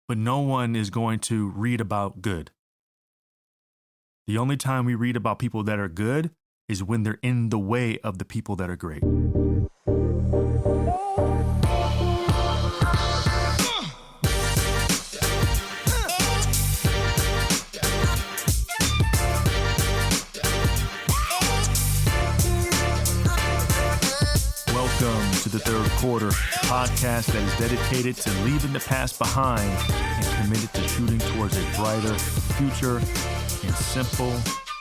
but no one is going to read about good. The only time we read about people that are good is when they're in the way of the people that are great. Welcome to the Third Quarter, a podcast that is dedicated to leaving the past behind and committed to shooting towards a brighter future in simple,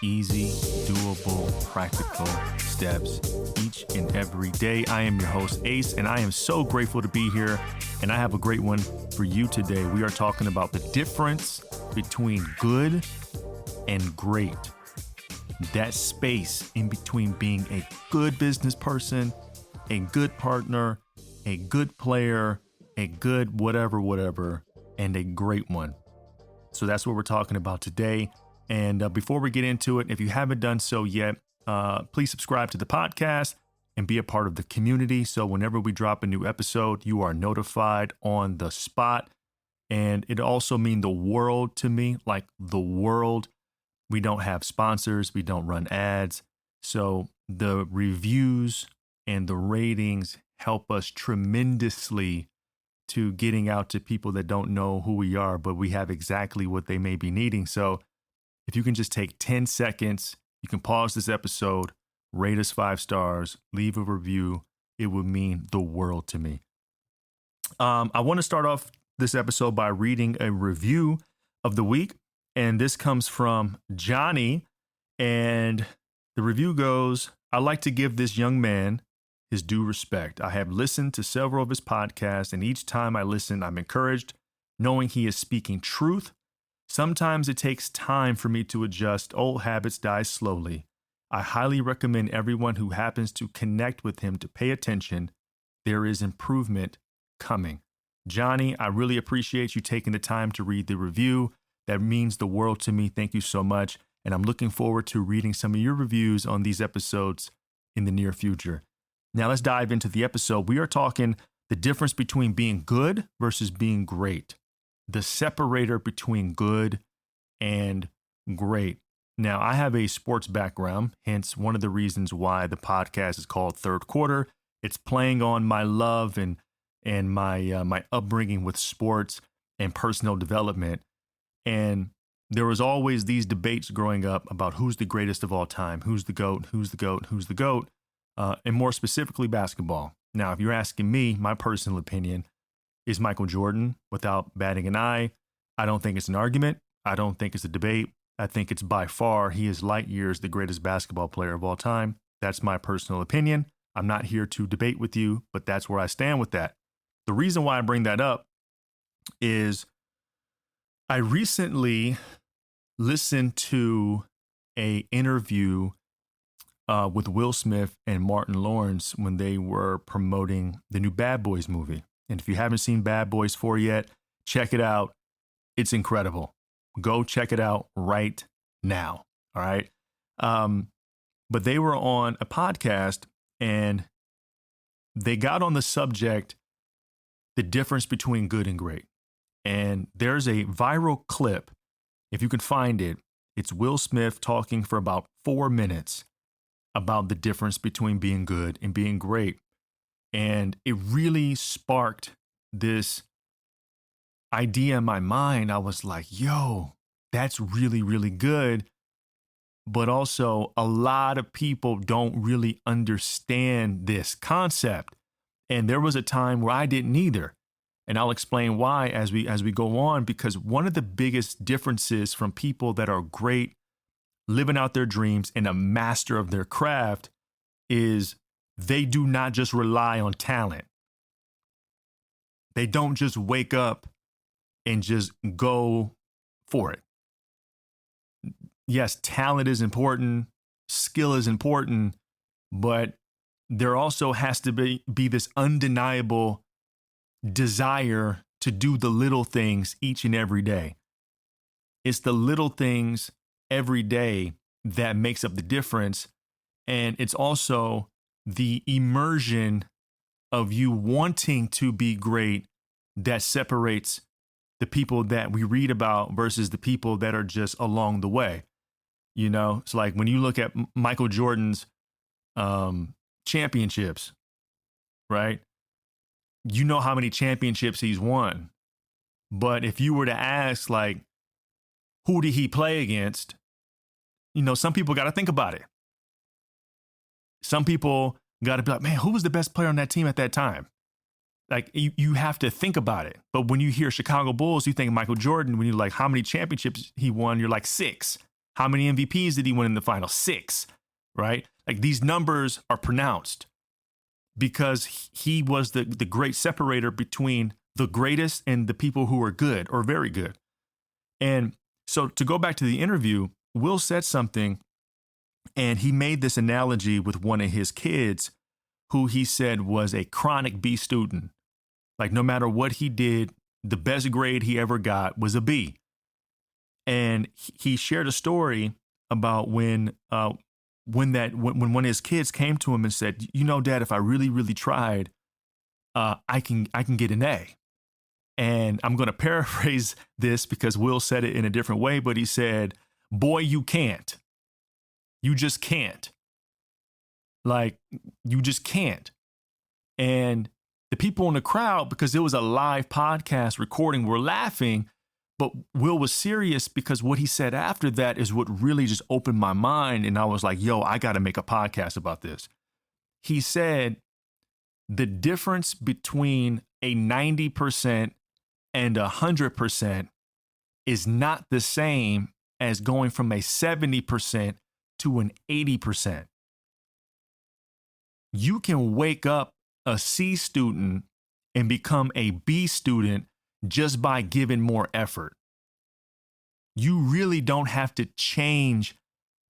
easy, doable, practical steps each and every day. I am your host, Ace, and I am so grateful to be here, and I have a great one for you today. We are talking about the difference between good and great. That space in between being a good business person, a good partner, a good player, a good whatever, and a great one. So that's what we're talking about today. And before we get into it, if you haven't done so yet, please subscribe to the podcast and be a part of the community. So whenever we drop a new episode, you are notified on the spot. And it also means the world to me, like the world. We don't have sponsors. We don't run ads. So the reviews and the ratings help us tremendously to getting out to people that don't know who we are, but we have exactly what they may be needing. So if you can just take 10 seconds, you can pause this episode, rate us 5 stars, leave a review. It would mean the world to me. I want to start off this episode by reading a review of the week. And this comes from Johnny. And the review goes, "I'd like to give this young man his due respect. I have listened to several of his podcasts, and each time I listen, I'm encouraged, knowing he is speaking truth. Sometimes it takes time for me to adjust. Old habits die slowly. I highly recommend everyone who happens to connect with him to pay attention. There is improvement coming." Johnny, I really appreciate you taking the time to read the review. That means the world to me. Thank you so much. And I'm looking forward to reading some of your reviews on these episodes in the near future. Now let's dive into the episode. We are talking the difference between being good versus being great. The separator between good and great. Now, I have a sports background, hence one of the reasons why the podcast is called Third Quarter. It's playing on my love and my upbringing with sports and personal development. And there was always these debates growing up about who's the greatest of all time, who's the GOAT, who's the GOAT, who's the GOAT, and more specifically basketball. Now, if you're asking me, my personal opinion is Michael Jordan without batting an eye. I don't think it's an argument. I don't think it's a debate. I think it's by far, he is light years the greatest basketball player of all time. That's my personal opinion. I'm not here to debate with you, but that's where I stand with that. The reason why I bring that up is I recently listened to an interview with Will Smith and Martin Lawrence when they were promoting the new Bad Boys movie. And if you haven't seen Bad Boys 4 yet, check it out. It's incredible. Go check it out right now. All right. But they were on a podcast and they got on the subject, the difference between good and great. And there's a viral clip. If you can find it, it's Will Smith talking for about 4 minutes about the difference between being good and being great. And it really sparked this idea in my mind. I was like, yo, that's really, really good. But also, a lot of people don't really understand this concept. And there was a time where I didn't either. And I'll explain why as we go on, because one of the biggest differences from people that are great, living out their dreams, and a master of their craft is they do not just rely on talent. They don't just wake up and just go for it. Yes, talent is important, skill is important, but there also has to be this undeniable desire to do the little things each and every day. It's the little things every day that makes up the difference. And it's also the immersion of you wanting to be great that separates the people that we read about versus the people that are just along the way. You know, it's like when you look at Michael Jordan's championships, right? You know how many championships he's won. But if you were to ask, like, who did he play against? You know, some people got to think about it. Some people got to be like, man, who was the best player on that team at that time? Like, you have to think about it. But when you hear Chicago Bulls, you think Michael Jordan. When you're like, how many championships he won? You're like 6. How many MVPs did he win in the final? 6, right? Like, these numbers are pronounced because he was the great separator between the greatest and the people who are good or very good. And so to go back to the interview, Will said something, and he made this analogy with one of his kids who he said was a chronic B student. Like, no matter what he did, the best grade he ever got was a B. And he shared a story about when one of his kids came to him and said, you know, Dad, if I really, really tried, I can get an A. And I'm going to paraphrase this because Will said it in a different way, but he said, boy, you can't. You just can't. Like, you just can't. And the people in the crowd, because it was a live podcast recording, were laughing, but Will was serious because what he said after that is what really just opened my mind. And I was like, yo, I got to make a podcast about this. He said the difference between a 90% and 100% is not the same as going from a 70% to an 80%. You can wake up a C student and become a B student just by giving more effort. You really don't have to change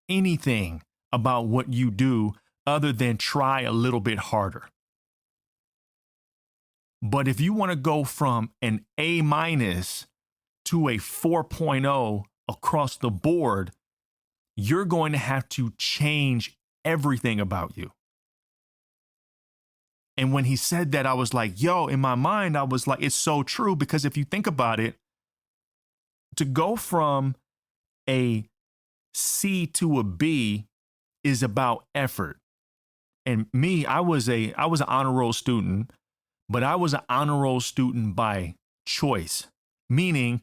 anything about what you do other than try a little bit harder. But if you want to go from an A- to a 4.0 across the board, you're going to have to change everything about you. And when he said that, I was like, yo, in my mind, I was like, it's so true, because if you think about it, to go from a C to a B is about effort. And me, I was an honor roll student, but I was an honor roll student by choice, meaning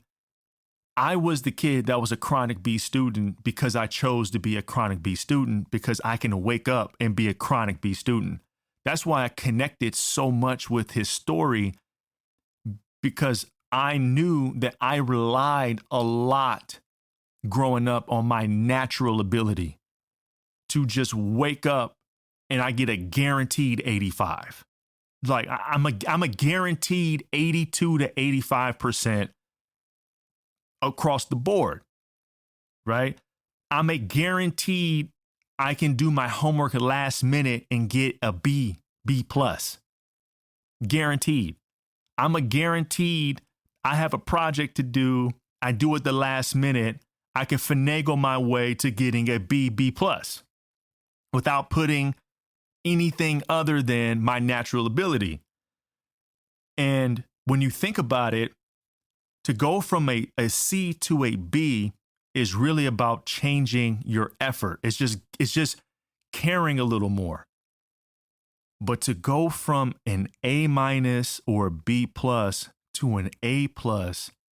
I was the kid that was a chronic B student because I chose to be a chronic B student because I can wake up and be a chronic B student. That's why I connected so much with his story, because I knew that I relied a lot growing up on my natural ability to just wake up and I get a guaranteed 85. Like, I'm a guaranteed 82 to 85% across the board, right? I'm a guaranteed I can do my homework at last minute and get a B plus. Guaranteed. I'm a guaranteed I have a project to do. I do it the last minute. I can finagle my way to getting a B plus without putting anything other than my natural ability. And when you think about it, to go from a C to a B is really about changing your effort. It's just caring a little more. But to go from an A- or B+ to an A+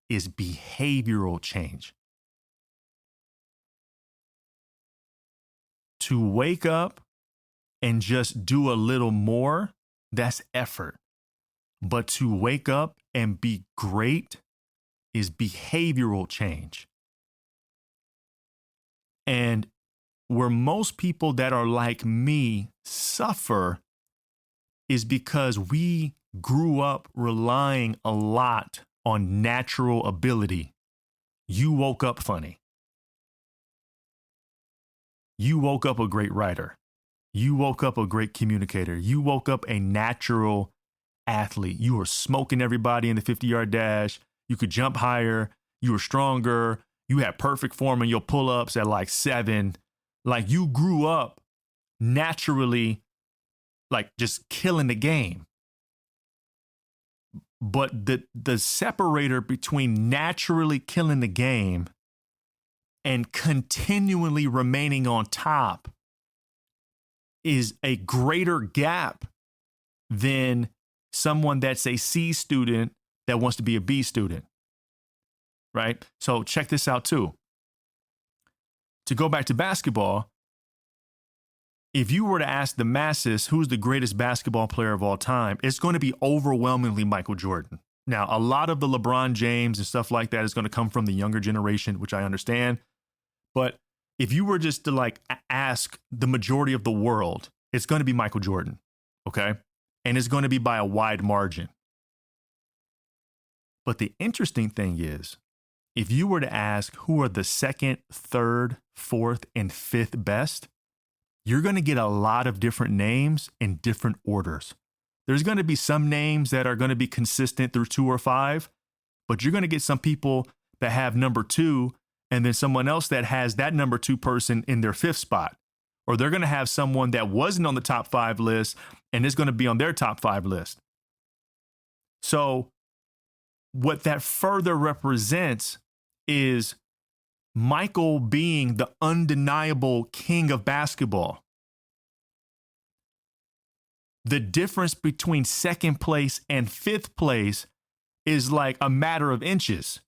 is behavioral change. To wake up and just do a little more, that's effort. But to wake up and be great is behavioral change. And where most people that are like me suffer is because we grew up relying a lot on natural ability. You woke up funny. You woke up a great writer. You woke up a great communicator. You woke up a natural athlete. You were smoking everybody in the 50-yard dash. You could jump higher. You were stronger. You had perfect form in your pull-ups at like 7. Like, you grew up naturally, like, just killing the game. But the separator between naturally killing the game and continually remaining on top is a greater gap than someone that's a C student that wants to be a B student, right? So check this out too. To go back to basketball, if you were to ask the masses who's the greatest basketball player of all time, it's going to be overwhelmingly Michael Jordan. Now, a lot of the LeBron James and stuff like that is going to come from the younger generation, which I understand. But if you were just to like ask the majority of the world, it's going to be Michael Jordan, okay? And it's going to be by a wide margin. But the interesting thing is, if you were to ask who are the second, third, fourth, and fifth best, you're going to get a lot of different names in different orders. There's going to be some names that are going to be consistent through 2 or 5, but you're going to get some people that have number 2 and then someone else that has that number 2 person in their 5th spot. Or they're going to have someone that wasn't on the top 5 list and is going to be on their top 5 list. So what that further represents is Michael being the undeniable king of basketball. The difference between second place and 5th place is like a matter of inches.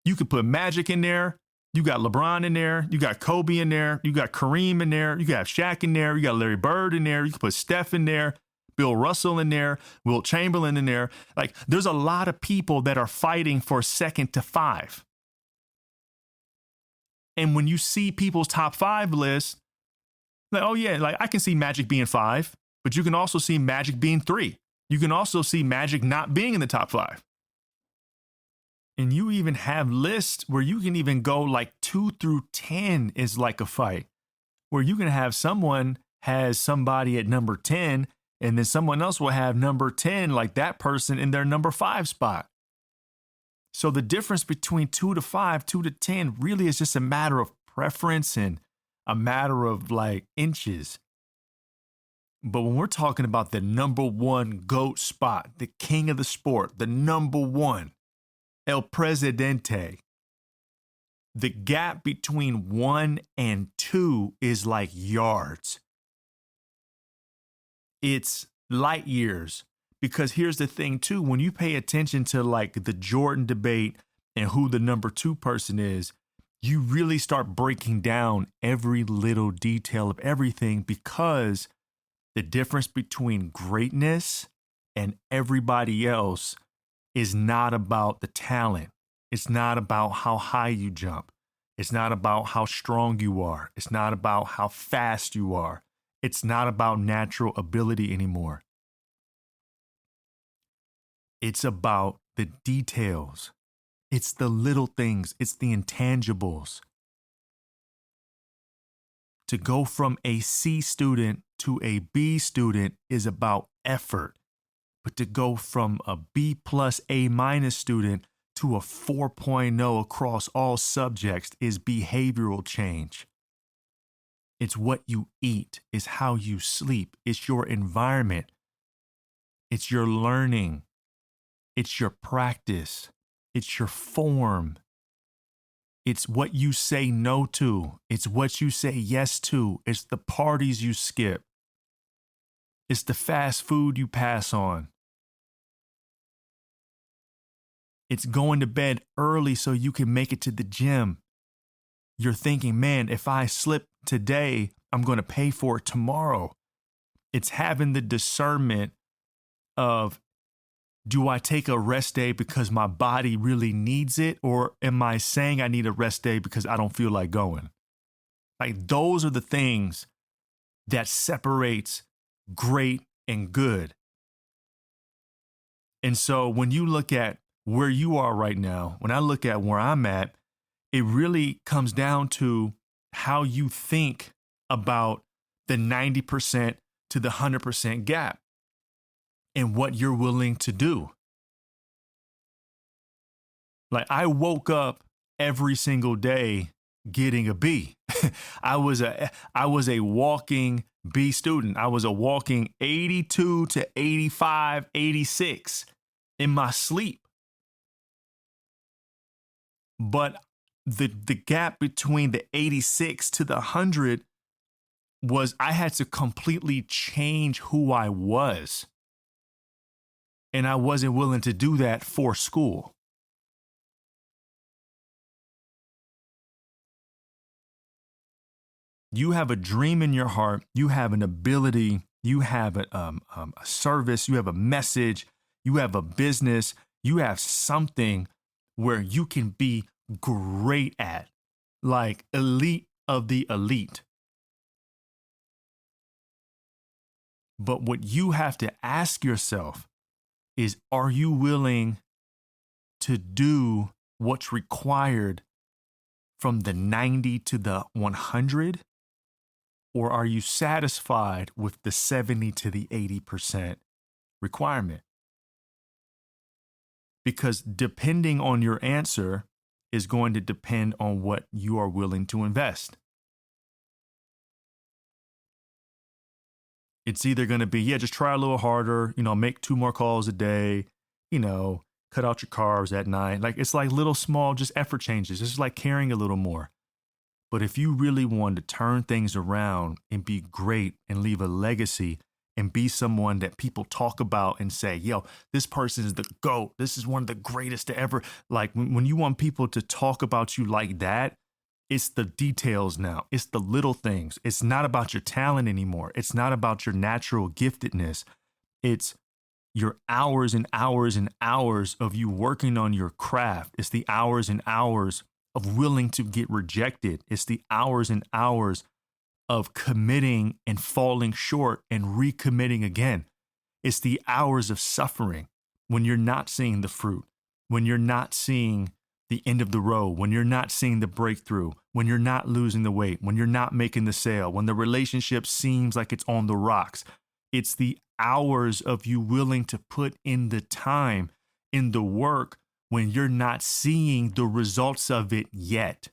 You could put Magic in there. You got LeBron in there. You got Kobe in there. You got Kareem in there. You got Shaq in there. You got Larry Bird in there. You can put Steph in there, Bill Russell in there, Wilt Chamberlain in there. Like, there's a lot of people that are fighting for 2nd to 5. And when you see people's top 5 lists, like, oh yeah, like I can see Magic being 5, but you can also see Magic being 3. You can also see Magic not being in the top 5. And you even have lists where you can even go like 2 through 10 is like a fight, where you can have someone has somebody at number 10, and then someone else will have number 10, like that person in their number 5 spot. So the difference between 2 to 5, 2 to 10 really is just a matter of preference and a matter of like inches. But when we're talking about the number 1 GOAT spot, the king of the sport, the number 1, El Presidente, the gap between 1 and 2 is like yards. It's light years. Because here's the thing too, when you pay attention to like the Jordan debate and who the number 2 person is, you really start breaking down every little detail of everything, because the difference between greatness and everybody else is not about the talent. It's not about how high you jump. It's not about how strong you are. It's not about how fast you are. It's not about natural ability anymore. It's about the details. It's the little things. It's the intangibles. To go from a C student to a B student is about effort. But to go from a B plus A minus student to a 4.0 across all subjects is behavioral change. It's what you eat. It's how you sleep. It's your environment. It's your learning. It's your practice. It's your form. It's what you say no to. It's what you say yes to. It's the parties you skip. It's the fast food you pass on. It's going to bed early so you can make it to the gym. You're thinking, man, if I slip today, I'm going to pay for it tomorrow. It's having the discernment of, do I take a rest day because my body really needs it? Or am I saying I need a rest day because I don't feel like going? Like, those are the things that separates great and good. And so when you look at where you are right now, when I look at where I'm at, it really comes down to how you think about the 90% to the 100% gap and what you're willing to do. Like, I woke up every single day getting a B. I was a walking B student. I was a walking 82 to 85, 86 in my sleep. But the gap between the 86 to the 100 was I had to completely change who I was. And I wasn't willing to do that for school. You have a dream in your heart. You have an ability. You have a service. You have a message. You have a business. You have something where you can be great at, like elite of the elite. But what you have to ask yourself is, are you willing to do what's required from the 90 to the 100? Or are you satisfied with the 70 to the 80% requirement? Because depending on your answer is going to depend on what you are willing to invest. It's either going to be, just try a little harder, make 2 more calls a day, cut out your carbs at night. Like, it's like little small, just effort changes. It's like caring a little more. But if you really want to turn things around and be great and leave a legacy and be someone that people talk about and say, yo, this person is the GOAT. This is one of the greatest to ever. Like, when you want people to talk about you like that, it's the details now. It's the little things. It's not about your talent anymore. It's not about your natural giftedness. It's your hours and hours and hours of you working on your craft. It's the hours and hours of willing to get rejected. It's the hours and hours of committing and falling short and recommitting again. It's the hours of suffering when you're not seeing the fruit, when you're not seeing the end of the road, when you're not seeing the breakthrough, when you're not losing the weight, when you're not making the sale, when the relationship seems like it's on the rocks. It's the hours of you willing to put in the time, in the work, when you're not seeing the results of it yet.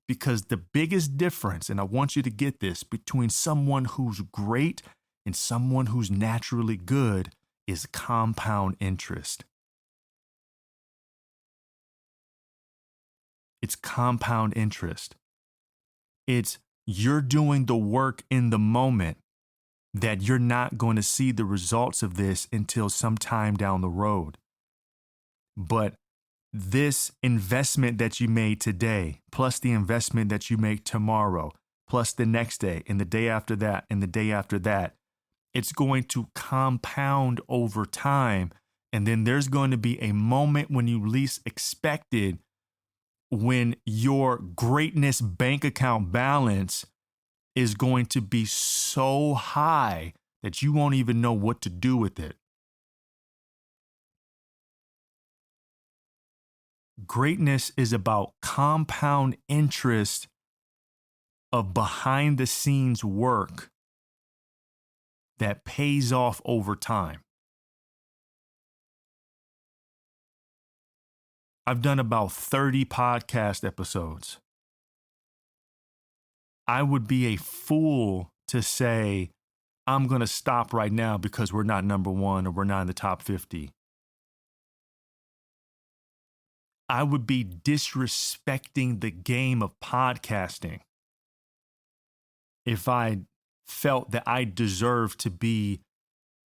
Because the biggest difference, and I want you to get this, between someone who's great and someone who's naturally good is compound interest. It's compound interest. It's you're doing the work in the moment that you're not going to see the results of this until sometime down the road. But this investment that you made today, plus the investment that you make tomorrow, plus the next day and the day after that and the day after that, it's going to compound over time. And then there's going to be a moment when you least expect it, when your greatness bank account balance is going to be so high that you won't even know what to do with it. Greatness is about compound interest of behind the scenes work that pays off over time. I've done about 30 podcast episodes. I would be a fool to say, I'm going to stop right now because we're not number 1 or we're not in the top 50. I would be disrespecting the game of podcasting if I felt that I deserved to be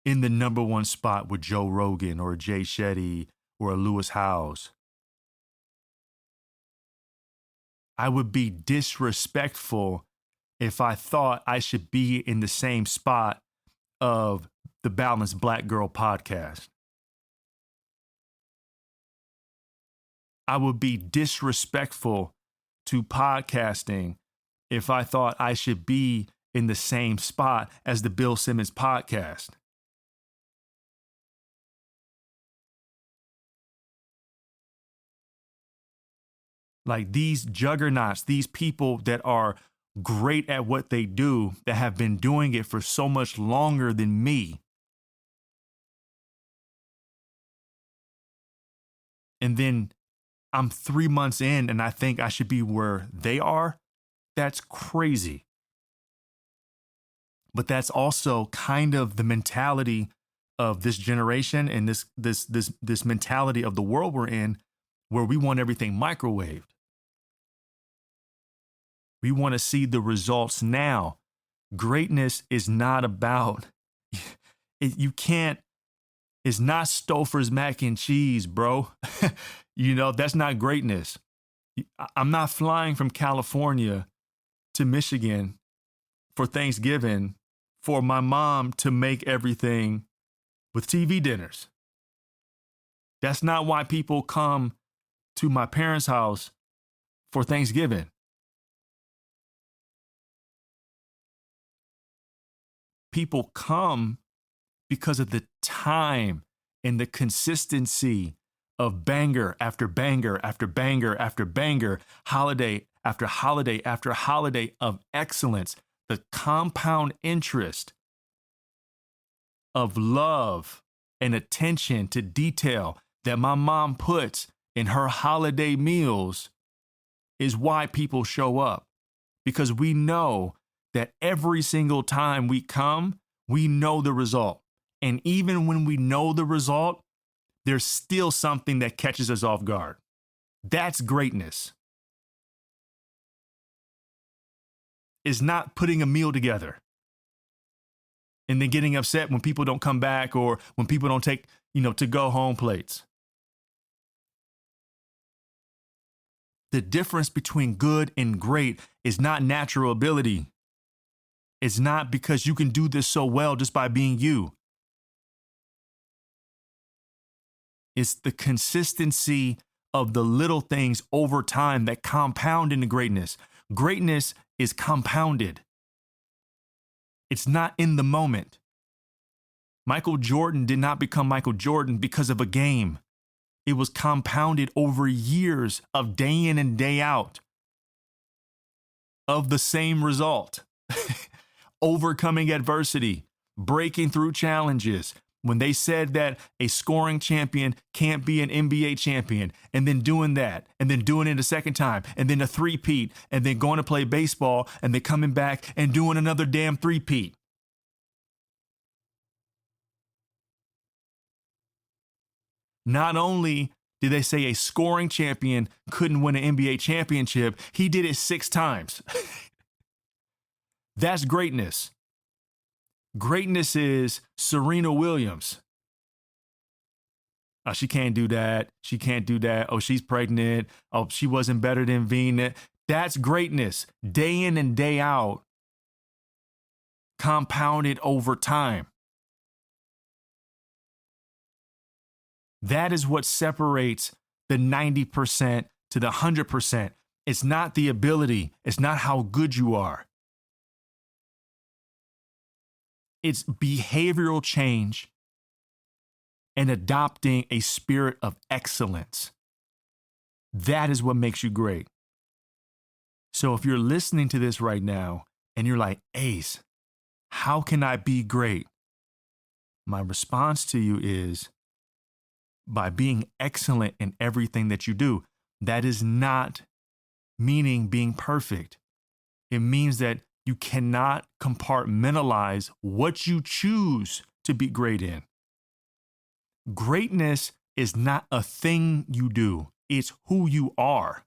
in the number 1 spot with Joe Rogan or Jay Shetty or Lewis Howes. I would be disrespectful if I thought I should be in the same spot of the Balanced Black Girl podcast. I would be disrespectful to podcasting if I thought I should be in the same spot as the Bill Simmons podcast. Like these juggernauts, these people that are great at what they do, that have been doing it for so much longer than me. And then I'm 3 months in and I think I should be where they are. That's crazy. But that's also kind of the mentality of this generation and this mentality of the world we're in, where we want everything microwaved. We want to see the results now. Greatness is not about it's not Stouffer's mac and cheese, bro. That's not greatness. I'm not flying from California to Michigan for Thanksgiving for my mom to make everything with TV dinners. That's not why people come to my parents' house for Thanksgiving. People come because of the time and the consistency of banger after banger after banger after banger, holiday after holiday after holiday of excellence, the compound interest of love and attention to detail that my mom puts in her holiday meals is why people show up. Because we know that every single time we come, we know the result. And even when we know the result, there's still something that catches us off guard. That's greatness. It's not putting a meal together and then getting upset when people don't come back or when people don't take, to go home plates. The difference between good and great is not natural ability. It's not because you can do this so well just by being you. It's the consistency of the little things over time that compound into greatness. Greatness is compounded. It's not in the moment. Michael Jordan did not become Michael Jordan because of a game. It was compounded over years of day in and day out of the same result. Overcoming adversity, breaking through challenges. When they said that a scoring champion can't be an NBA champion, and then doing that, and then doing it a second time, and then a three-peat, and then going to play baseball, and then coming back and doing another damn three-peat. Not only did they say a scoring champion couldn't win an NBA championship, he did it 6 times. That's greatness. Greatness is Serena Williams. Oh, she can't do that. She can't do that. Oh, she's pregnant. Oh, she wasn't better than Venus. That's greatness. Day in and day out, compounded over time. That is what separates the 90% to the 100%. It's not the ability. It's not how good you are. It's behavioral change and adopting a spirit of excellence. That is what makes you great. So if you're listening to this right now and you're like, Ace, how can I be great? My response to you is by being excellent in everything that you do. That is not meaning being perfect. It means that you cannot compartmentalize what you choose to be great in. Greatness is not a thing you do. It's who you are.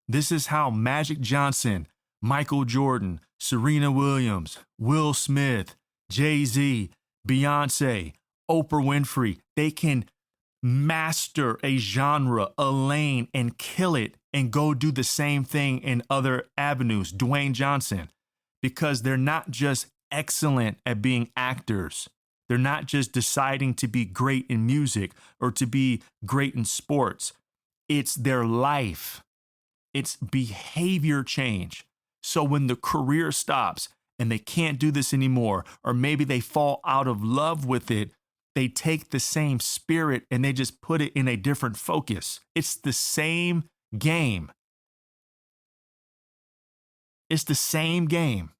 This is how Magic Johnson, Michael Jordan, Serena Williams, Will Smith, Jay-Z, Beyonce, Oprah Winfrey, they can master a genre, a lane, and kill it and go do the same thing in other avenues. Dwayne Johnson, because they're not just excellent at being actors. They're not just deciding to be great in music or to be great in sports. It's their life. It's behavior change. So when the career stops and they can't do this anymore, or maybe they fall out of love with it, they take the same spirit and they just put it in a different focus. It's the same game. It's the same game.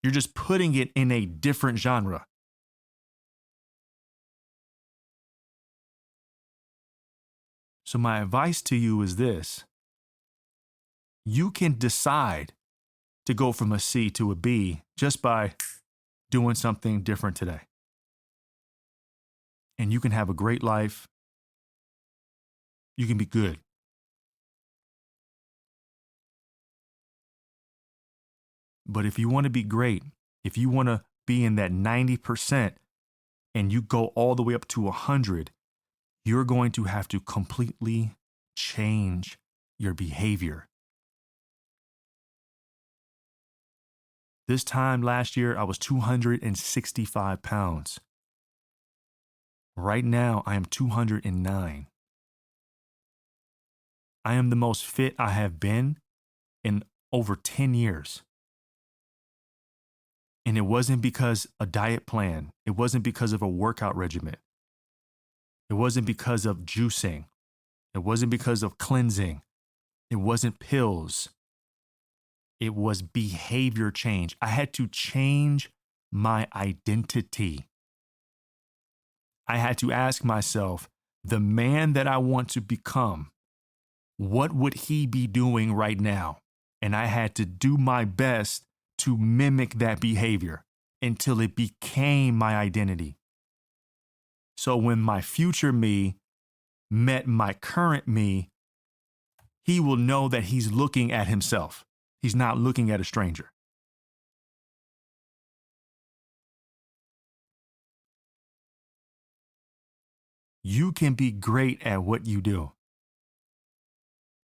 You're just putting it in a different genre. So my advice to you is this. You can decide to go from a C to a B just by doing something different today. And you can have a great life. You can be good. But if you want to be great, if you want to be in that 90% and you go all the way up to 100, you're going to have to completely change your behavior. This time last year, I was 265 pounds. Right now, I am 209. I am the most fit I have been in over 10 years. And it wasn't because a diet plan. It wasn't because of a workout regimen. It wasn't because of juicing. It wasn't because of cleansing. It wasn't pills. It was behavior change. I had to change my identity. I had to ask myself, the man that I want to become, what would he be doing right now? And I had to do my best to mimic that behavior until it became my identity. So when my future me met my current me, he will know that he's looking at himself. He's not looking at a stranger. You can be great at what you do,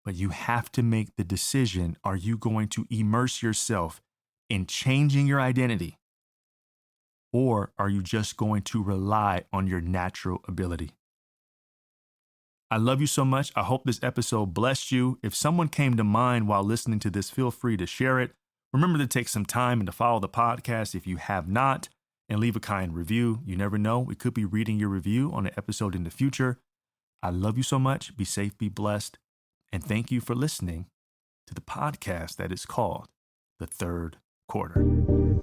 but you have to make the decision. Are you going to immerse yourself in changing your identity? Or are you just going to rely on your natural ability? I love you so much. I hope this episode blessed you. If someone came to mind while listening to this, feel free to share it. Remember to take some time and to follow the podcast if you have not, and leave a kind review. You never know, we could be reading your review on an episode in the future. I love you so much. Be safe, be blessed, and thank you for listening to the podcast that is called The Third Quarter.